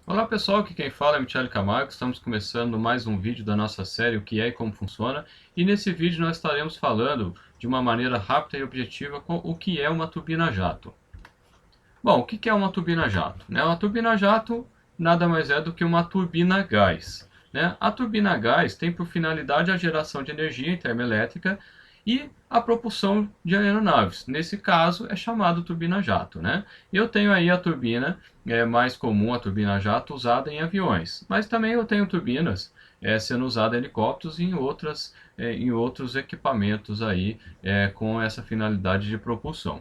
Olá pessoal, aqui quem fala é Michele Camargo. Estamos começando mais um vídeo da nossa série O que é e como funciona. E nesse vídeo nós estaremos falando de uma maneira rápida e objetiva com o que é uma turbina jato. Bom, o que é uma turbina jato? Uma turbina jato nada mais é do que uma turbina gás. A turbina gás tem por finalidade a geração de energia termoelétrica e a propulsão de aeronaves. Nesse caso é chamado turbina jato. Eu tenho aí a turbina mais comum, a turbina jato usada em aviões, mas também eu tenho turbinas sendo usadas em helicópteros e em outros equipamentos aí com essa finalidade de propulsão.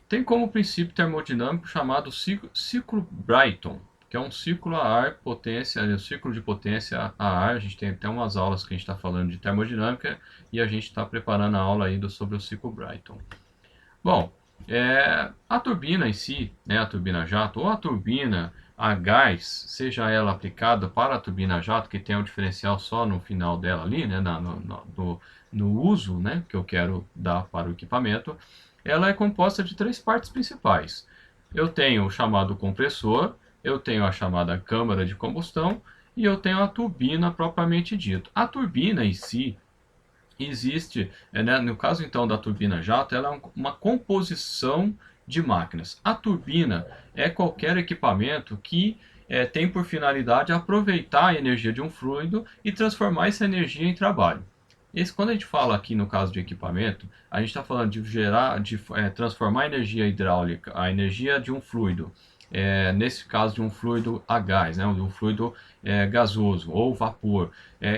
Tem como princípio termodinâmico chamado ciclo Brayton, que é um ciclo a ar, potência, um ciclo de potência a ar. A gente tem até umas aulas que a gente está falando de termodinâmica e a gente está preparando a aula aí sobre o ciclo Brayton. Bom, a turbina em si, a turbina jato ou a turbina a gás, seja ela aplicada para a turbina jato, que tem um diferencial só no final dela ali, no uso que eu quero dar para o equipamento, ela é composta de três partes principais. Eu tenho o chamado compressor, eu tenho a chamada câmara de combustão e eu tenho a turbina propriamente dito. A turbina em si, existe, no caso então da turbina jato, ela é uma composição de máquinas. A turbina é qualquer equipamento que tem por finalidade aproveitar a energia de um fluido e transformar essa energia em trabalho. Quando a gente fala aqui no caso de equipamento, a gente está falando de transformar a energia hidráulica, a energia de um fluido, nesse caso de um fluido a gás, de um fluido gasoso ou vapor,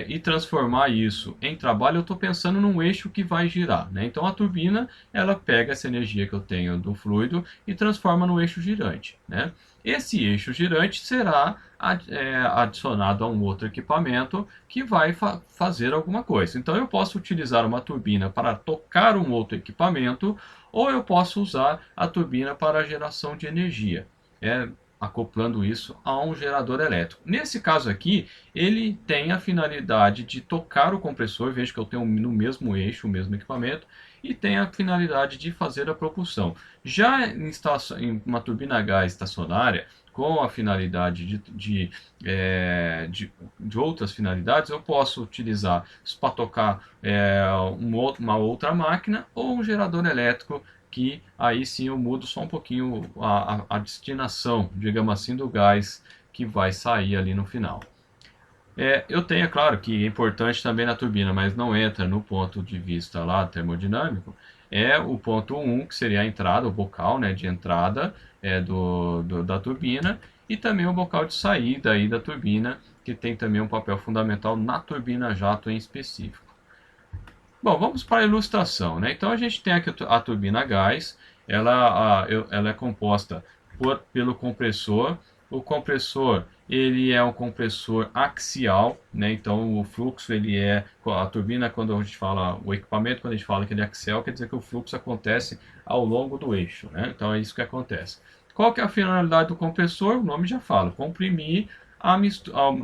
e transformar isso em trabalho. Eu estou pensando num eixo que vai girar. Então a turbina ela pega essa energia que eu tenho do fluido e transforma no eixo girante. Esse eixo girante será adicionado a um outro equipamento que vai fazer alguma coisa. Então eu posso utilizar uma turbina para tocar um outro equipamento, ou eu posso usar a turbina para a geração de energia, acoplando isso a um gerador elétrico. Nesse caso aqui, ele tem a finalidade de tocar o compressor. Veja que eu tenho no mesmo eixo, o mesmo equipamento, e tem a finalidade de fazer a propulsão. Já em uma turbina a gás estacionária, com a finalidade de outras finalidades, eu posso utilizar isso para tocar uma outra máquina ou um gerador elétrico, que aí sim eu mudo só um pouquinho a destinação, digamos assim, do gás que vai sair ali no final. Eu tenho, é claro, que é importante também na turbina, mas não entra no ponto de vista lá termodinâmico, é o ponto 1, que seria a entrada, o bocal de entrada da turbina, e também o bocal de saída aí da turbina, que tem também um papel fundamental na turbina jato em específico. Bom, vamos para a ilustração. Então a gente tem aqui a turbina a gás, ela é composta pelo compressor. O compressor ele é um compressor axial, então o fluxo a turbina, quando a gente fala, o equipamento, quando a gente fala que ele é axial, quer dizer que o fluxo acontece ao longo do eixo. Então é isso que acontece. Qual que é a finalidade do compressor? O nome já fala, comprimir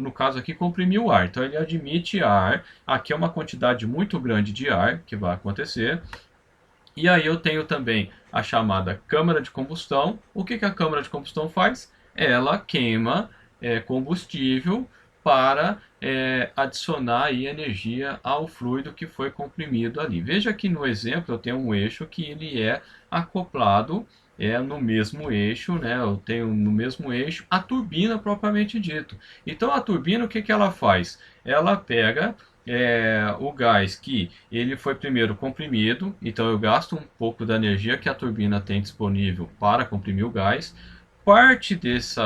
no caso aqui, comprimir o ar. Então ele admite ar. Aqui é uma quantidade muito grande de ar que vai acontecer. E aí eu tenho também a chamada câmara de combustão. O que a câmara de combustão faz? Ela queima combustível para adicionar aí energia ao fluido que foi comprimido ali. Veja que no exemplo eu tenho um eixo que ele é acoplado no mesmo eixo, eu tenho no mesmo eixo a turbina propriamente dito. Então a turbina, o que ela faz? Ela pega o gás que ele foi primeiro comprimido, então eu gasto um pouco da energia que a turbina tem disponível para comprimir o gás. Parte desse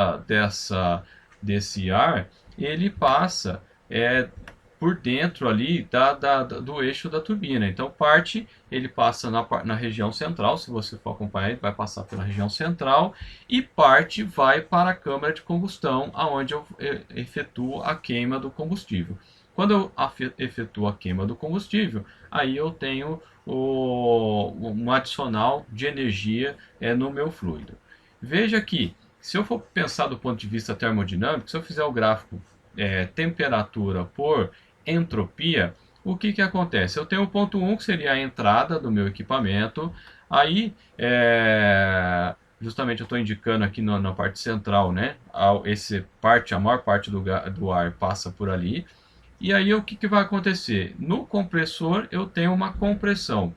ar ele passa por dentro ali do eixo da turbina. Então parte ele passa na região central, se você for acompanhar ele vai passar pela região central, e parte vai para a câmara de combustão, aonde eu efetuo a queima do combustível. Quando eu efetuo a queima do combustível, aí eu tenho um adicional de energia no meu fluido. Veja que, se eu for pensar do ponto de vista termodinâmico, se eu fizer o gráfico temperatura por entropia, o que acontece? Eu tenho o ponto 1, que seria a entrada do meu equipamento, aí justamente eu estou indicando aqui na parte central, né? A maior parte do ar passa por ali. E aí o que, que vai acontecer? No compressor eu tenho uma compressão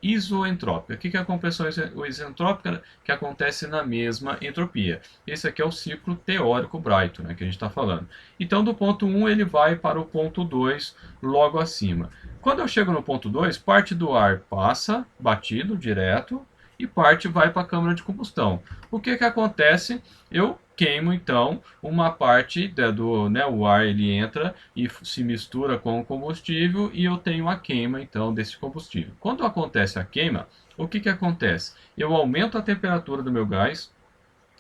isoentrópica. O que, que é a compressão isentrópica? Que acontece na mesma entropia. Esse aqui é o ciclo teórico Brighton, né, que a gente está falando. Então do ponto 1 ele vai para o ponto 2 logo acima. Quando eu chego no ponto 2, parte do ar passa batido direto e parte vai para a câmara de combustão. O que, que acontece? Eu queimo então uma parte né, o ar ele entra e se mistura com o combustível e eu tenho a queima então desse combustível. Quando acontece a queima, o que, que acontece? Eu aumento a temperatura do meu gás,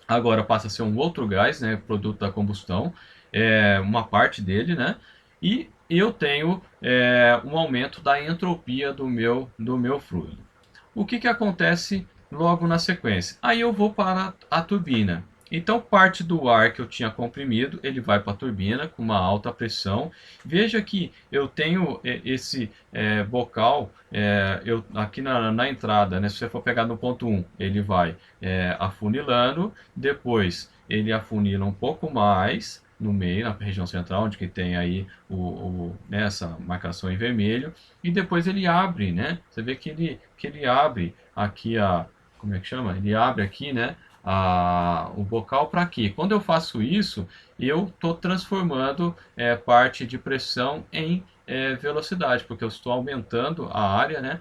agora passa a ser um outro gás, né, produto da combustão, uma parte dele, né, e eu tenho um aumento da entropia do meu fluido. O que, que acontece logo na sequência? Aí eu vou para a turbina. Então, parte do ar que eu tinha comprimido, ele vai para a turbina com uma alta pressão. Veja que eu tenho esse bocal aqui na entrada, né? Se você for pegar no ponto 1, ele vai afunilando, depois ele afunila um pouco mais no meio, na região central, onde que tem aí né, essa marcação em vermelho, e depois ele abre, né? Você vê que ele abre aqui como é que chama? Ele abre aqui, né? O bocal para aqui. Quando eu faço isso, eu estou transformando parte de pressão em velocidade, porque eu estou aumentando a área, né?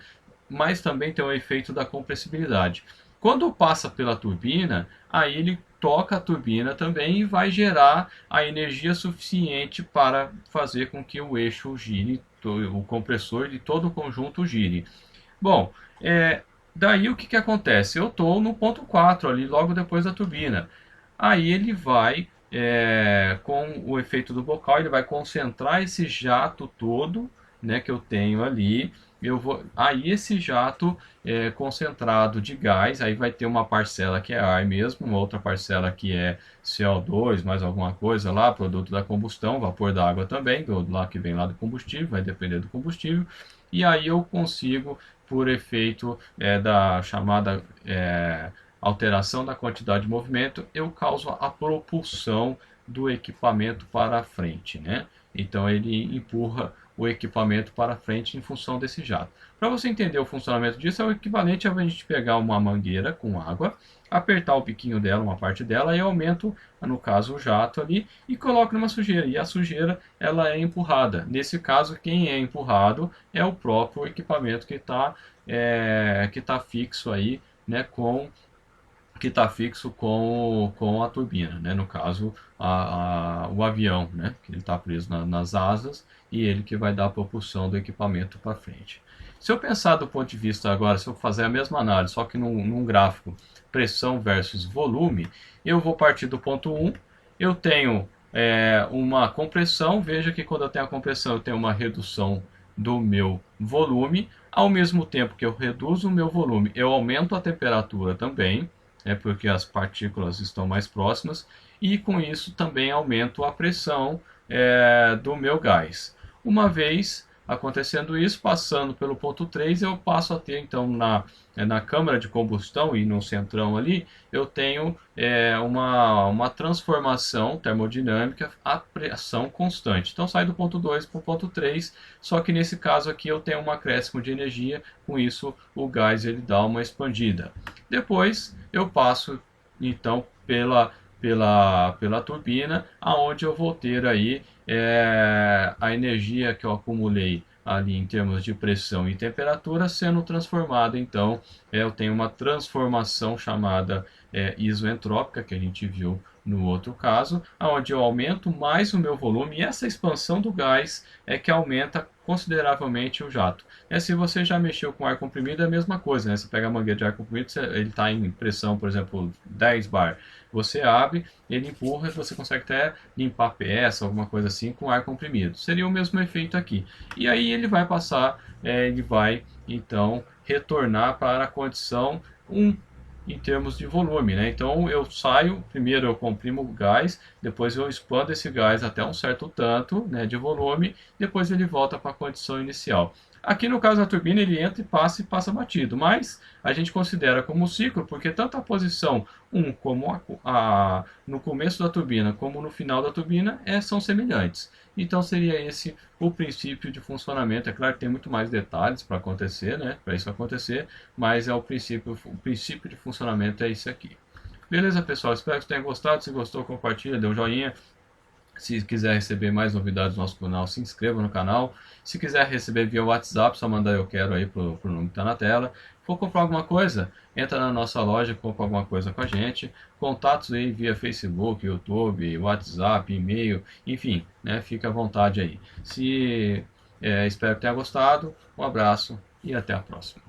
Mas também tem o efeito da compressibilidade. Quando passa pela turbina, aí ele toca a turbina também e vai gerar a energia suficiente para fazer com que o eixo gire, o compressor de todo o conjunto gire. Bom, daí o que, que acontece? Eu estou no ponto 4 ali, logo depois da turbina. Aí ele vai, com o efeito do bocal, ele vai concentrar esse jato todo, né, que eu tenho ali. Aí esse jato concentrado de gás, aí vai ter uma parcela que é ar mesmo, uma outra parcela que é CO2, mais alguma coisa lá, produto da combustão, vapor da água também, lá que vem lá do combustível, vai depender do combustível. E aí eu consigo, por efeito da chamada alteração da quantidade de movimento, eu causo a propulsão do equipamento para a frente, né? Então ele empurra o equipamento para frente em função desse jato. Para você entender o funcionamento disso, é o equivalente a gente pegar uma mangueira com água, apertar o biquinho dela, uma parte dela, e aumento, no caso, o jato ali, e coloco numa sujeira. E a sujeira ela é empurrada. Nesse caso, quem é empurrado é o próprio equipamento que tá fixo aí, né, que está fixo com a turbina, né? No caso, o avião, né? Que ele está preso nas asas e ele que vai dar a propulsão do equipamento para frente. Se eu pensar do ponto de vista agora, se eu fazer a mesma análise, só que num gráfico pressão versus volume, eu vou partir do ponto 1, eu tenho uma compressão, veja que quando eu tenho a compressão eu tenho uma redução do meu volume, ao mesmo tempo que eu reduzo o meu volume, eu aumento a temperatura também, porque as partículas estão mais próximas, e com isso também aumento a pressão do meu gás. Uma vez acontecendo isso, passando pelo ponto 3, eu passo a ter então na câmara de combustão e no centrão ali, eu tenho uma transformação termodinâmica a pressão constante. Então sai do ponto 2 para o ponto 3, só que nesse caso aqui eu tenho um acréscimo de energia, com isso o gás ele dá uma expandida. Depois eu passo então pela turbina, aonde eu vou ter aí a energia que eu acumulei ali em termos de pressão e temperatura sendo transformada. Então eu tenho uma transformação chamada isoentrópica, que a gente viu no outro caso, onde eu aumento mais o meu volume, e essa expansão do gás é que aumenta consideravelmente o jato. Se você já mexeu com ar comprimido, é a mesma coisa, né? Você pega a mangueira de ar comprimido, ele está em pressão, por exemplo, 10 bar. Você abre, ele empurra e você consegue até limpar a peça, alguma coisa assim, com ar comprimido. Seria o mesmo efeito aqui. E aí ele vai passar, ele vai então retornar para a condição 1 em termos de volume, né? Então eu saio, primeiro eu comprimo o gás, depois eu expando esse gás até um certo tanto, né, de volume, depois ele volta para a condição inicial. Aqui no caso da turbina ele entra e passa batido, mas a gente considera como ciclo porque tanto a posição 1 como no começo da turbina como no final da turbina são semelhantes. Então seria esse o princípio de funcionamento. É claro que tem muito mais detalhes para acontecer, né? Para isso acontecer, mas o princípio de funcionamento é esse aqui. Beleza, pessoal? Espero que tenham gostado. Se gostou, compartilha, dê um joinha. Se quiser receber mais novidades do nosso canal, se inscreva no canal. Se quiser receber via WhatsApp, só mandar eu quero aí pro número que está na tela. For comprar alguma coisa, entra na nossa loja, compra alguma coisa com a gente. Contatos aí via Facebook, YouTube, WhatsApp, e-mail, enfim, né? Fica à vontade aí. Espero que tenha gostado. Um abraço e até a próxima.